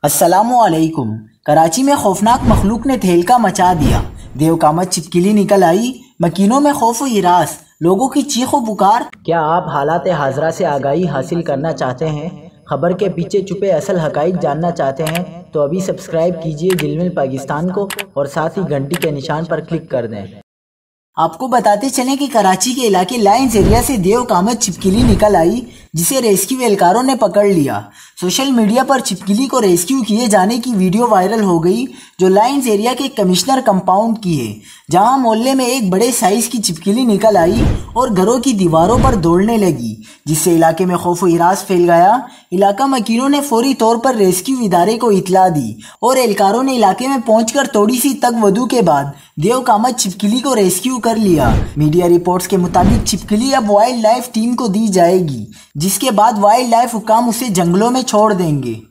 अस्सलामुअलैकुम। कराची में खौफनाक मखलूक ने तहलका मचा दिया। देवकामत छिपकली निकल आई, मकीनों में खौफ व हिरास, लोगों की चीख व पुकार। क्या आप हालात हाजरा से आगाही हासिल करना चाहते हैं? खबर के पीछे छुपे असल हकाइक जानना चाहते हैं? तो अभी सब्सक्राइब कीजिए जिलमिल पाकिस्तान को और साथ ही घंटी के निशान पर क्लिक कर दें। आपको बताते चलें कि कराची के इलाके लाइंस एरिया से देवकामत छिपकली निकल आई, जिसे रेस्क्यू एहलकारों ने पकड़ लिया। सोशल मीडिया पर छिपकली को रेस्क्यू किए जाने की वीडियो वायरल हो गई, जो लाइंस एरिया के कमिश्नर कंपाउंड की है, जहां मोहल्ले में एक बड़े साइज की छिपकली निकल आई और घरों की दीवारों पर दौड़ने लगी, जिससे इलाके में खौफ व हिरास फैल गया। इलाका मकीनों ने फौरी तौर पर रेस्क्यू इदारे को इतला दी और एहलकारों ने इलाके में पहुंचकर थोड़ी सी तगवदू के बाद देवकामत छिपकली को रेस्क्यू कर लिया। मीडिया रिपोर्ट्स के मुताबिक छिपकली अब वाइल्ड लाइफ टीम को दी जाएगी, जिसके बाद वाइल्ड लाइफ हुकाम उसे जंगलों में छोड़ देंगे।